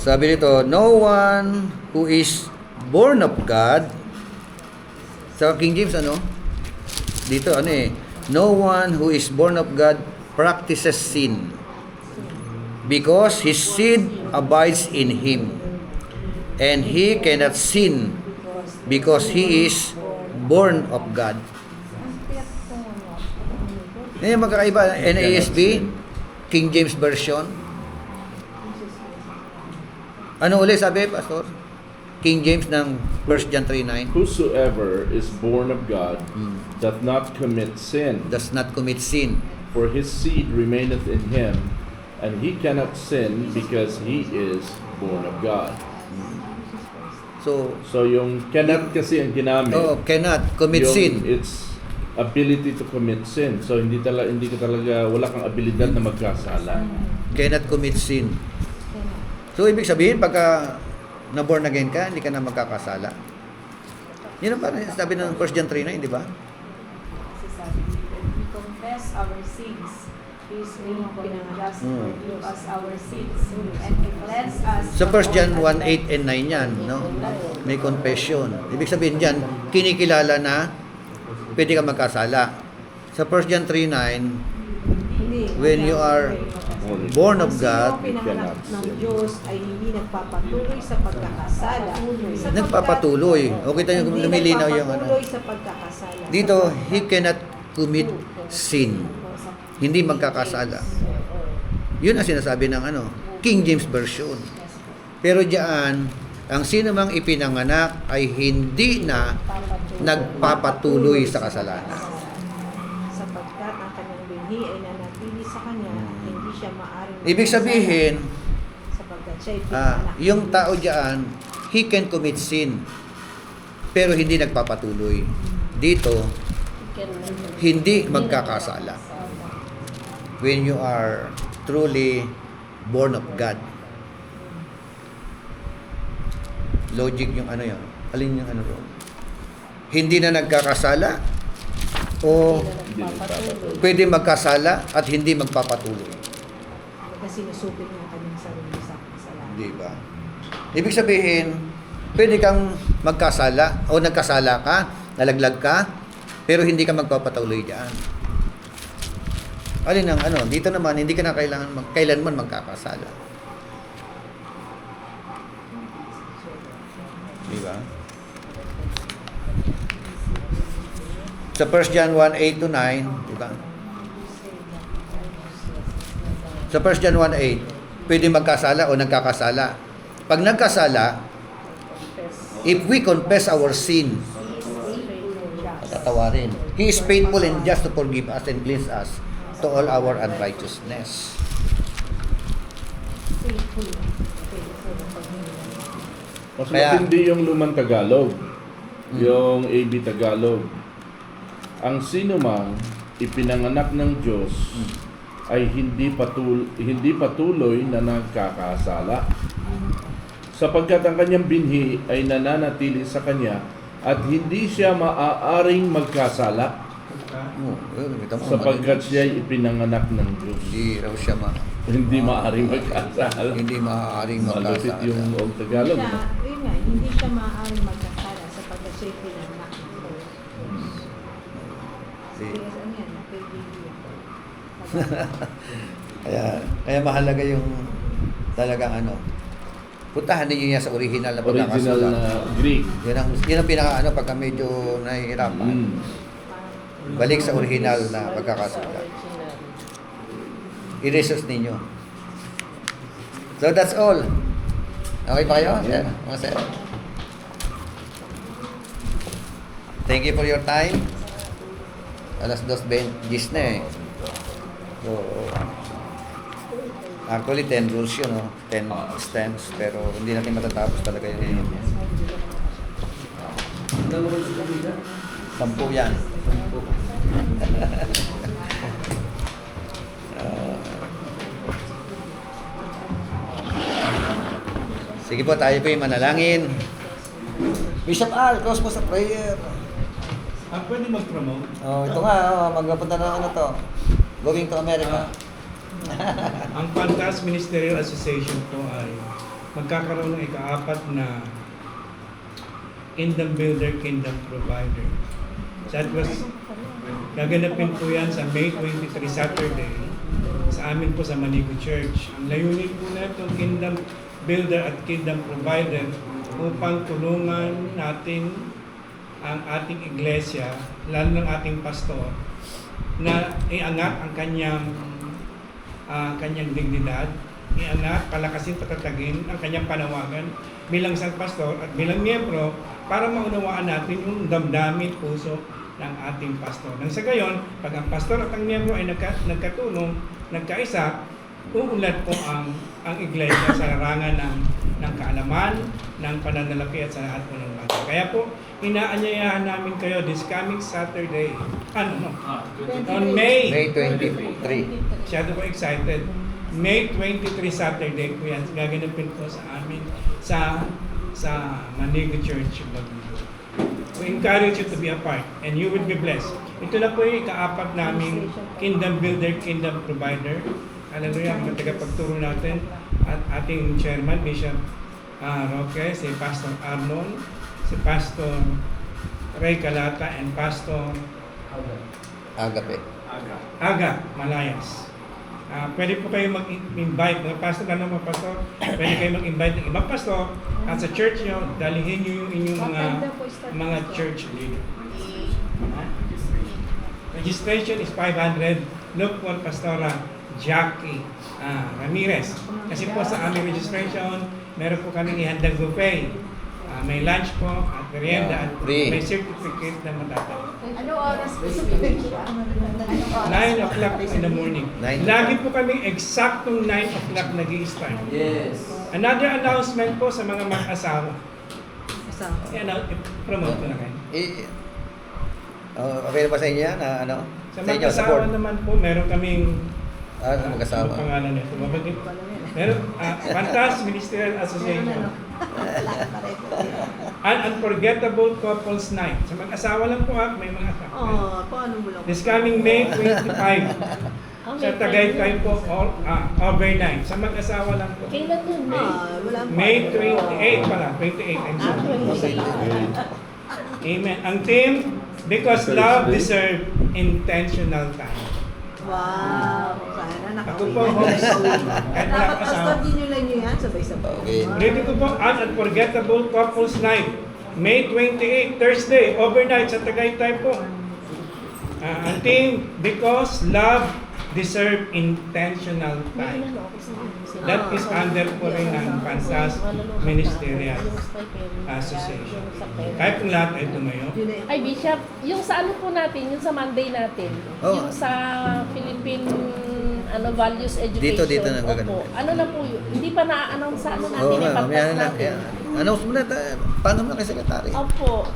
Sabi nito, no one who is born of God. Sa King James, ano? Dito, ano eh. No one who is born of God practices sin, because his seed abides in him, and he cannot sin because he is born of God. Ngayon magkakaiba, NASB, King James Version. Ano ulit sabi, Pastor? King James ng 1 John 3:9. Whosoever is born of God doth not commit sin, Does not commit sin. for his seed remaineth in him, and he cannot sin because he is born of God. So, So yung cannot kasi ang ginamit. cannot commit yung sin. It's ability to commit sin. So hindi ka talaga wala kang abilidad na magkasala. Cannot commit sin. So, ibig sabihin, pagka na-born again ka, hindi ka na magkakasala. Yun ang parang sabi ng 1 John 3:9, di ba? Kasi sabi dito, we confess our sins. He is faithful and just to forgive us our sins and to cleanse us. Sa 1 John 1:8 and 9 yan, no? May confession. Ibig sabihin dyan, kinikilala na pwede ka magkasala. Sa 1 John 3:9, when you are born of God, Kasi yung pinanganak ng Diyos ay hindi nagpapatuloy sa pagkakasala. nagpapatuloy. Okay tayo lumilinaw yung ano. Nagpapatuloy sa pagkakasala. Dito, he cannot commit sin. Hindi magkakasala. Yun ang sinasabi ng ano, King James Version. Pero diyan, ang sino mang ipinanganak ay hindi na nagpapatuloy sa kasalanan. Sapagkat ang kanyang binhi ay nanatili sa kanya, hindi siya maaring Ibig sabihin, sapagkat siya ay pinanganak. yung tao diyan, he can commit sin, pero hindi nagpapatuloy. Dito, hindi magkakasala. When you are truly born of God. Logic yung ano yun. Alin yung ano ro? Hindi na nagkakasala o Hindi nagpapatuloy. pwede magkasala at hindi magpapatuloy. Kasi sinusupin niya ang kanyang sarili sa kasalanan. Di ba? Ibig sabihin, pwede kang magkasala o nagkasala ka, nalaglag ka, pero hindi ka magpapatuloy diyan. Alin ang ano, dito naman hindi ka na kailanman magkakasala. Di ba? Sa 1 John 1:8 to 9, di ba? Sa 1 John 1:8, pwede magkasala o nagkakasala. Pag nagkasala, if we confess our sin, tatawarin. He is faithful and just to forgive us and cleanse us to all our unrighteousness. Mas Kaya- matindi yung lumang Tagalog. Yung AB Tagalog. Ang sino mang ipinanganak ng Diyos ay hindi patuloy na nagkakasala. Sapagkat ang kanyang binhi ay nananatili sa kanya at hindi siya maaaring magkasala sapagkat siya ay ipinanganak ng Diyos. Hindi raw siya Hindi maaaring magkasala. hindi maaaring Malupit magkasala. yung Old Tagalog. Na, No? yun nga, hindi siya maaaring magkasala sapagkat siya ay pinanganak ng Diyos. Si- Kaya ano yan, napigilian. kaya mahalaga yung talagang ano. Puntahan niyo yan sa original na Original pagkakasulat. na Greek. Yan ang pinaka ano pagka medyo nahihirapan. Balik sa original na pagkakasulat. I-research ninyo. So that's all. Okay pa kayo? Sir? Mga sir? Thank you for your time. Alas 2:20 na eh. So, actually 10 rules yun, no? 10 stems, pero hindi natin matatapos talaga yun. 10 yan. Sige po, tayo po yung manalangin. Bishop Al, close mo sa prayer. Pwede mag-promote? Oh, ito nga, magpunta na ano to. Going to America. Ang Pantas Ministerial Association po ay magkakaroon ng ika-4 na Kingdom Builder, Kingdom Provider. That was, gaganapin po yan sa May 23 Saturday sa amin po sa Manigo Church. Ang layunin po na itong Kingdom Builder at Kingdom Provider upang tulungan natin ang ating iglesia, lalo ng ating pastor, na iangat ang kanyang dignidad, iangat, palakasin, patatagin ang kanyang panawagan bilang isang pastor at bilang miyembro para maunawaan natin yung damdamin, puso ng ating pastor. Nang sa gayon, pag ang pastor at ang miyembro ay nagkatulong, nagkaisa, uunlad po ang iglesia sa larangan ng kaalaman, ng pananalapi at sa lahat po ng bagay. Kaya po, inaanyayahan namin kayo this coming Saturday, on May 23. Masyado ko excited. May 23 Saturday po yan. Gaganapin po sa amin sa Manigo Church. We encourage you to be a part and you will be blessed. Ito na po yung ika-4 naming Kingdom Builder, Kingdom Provider. Hallelujah, mga tagapagturo natin at ating chairman, Bishop Roque, si Pastor Arnold, si Pastor Ray Calata, and Pastor Agape. Aga Malayas. Pwede po kayo mag-invite, mga pastor, mga pastor, pwede kayo mag-invite ng ibang pastor at sa church nyo, dalihin nyo yung inyong mga church leader. Registration is 500. Look for Pastora Jackie Ramirez. Kasi po sa aming registration, meron po kaming ihandang buffet. May lunch po at merienda at Free. may certificate na matatay. Ano oras po sa picture? 9 o'clock in the morning. 9 Lagi po kami eksaktong 9 o'clock nag-i-start. Yes. Another announcement po sa mga mag-asawa. Kasama. Promote ko na kayo. Okay na ba sa inyo yan? Ano? Sa Sa inyo, sa mag-asawa board? naman po, meron kaming Mag-asawa. ano pangalan nito? Mabagit. Meron Fantas Ministerial Association. An Unforgettable Couples Night. Sa mag-asawa lang po may mga asawa. Oh, paano mo lang? This coming May 25. Sa Tagaytay po, overnight. Sa mag-asawa lang po. Kailan yun, May? Wala pa. May 28 pala. 28. I'm sorry. Amen. Ang theme, because love deserves intentional time. Wow. Sana Ako nakauwi po, na. host. Kahit wala Dapat kasama. pastor din nyo lang nyo yan, sabay-sabay. Okay. Dito ko po, An Unforgettable Couples Night. May 28, Thursday, overnight sa Tagaytay po. Ang theme, because love deserves intentional time. That is under po rin ng Pansas Ministerial Association. Kahit kung lahat ay tumayo. Yun na Ay, Bishop, yung sa ano po natin, yung sa Monday natin, Oh. yung sa Philippine Values Education. Dito na gagawin. Opo. Ano na po yun? Hindi pa na-announce sa ano natin, Oo nga, ipagpas mamaya na lang. natin. Announce mo na. Paano mo na kay Secretary? Opo.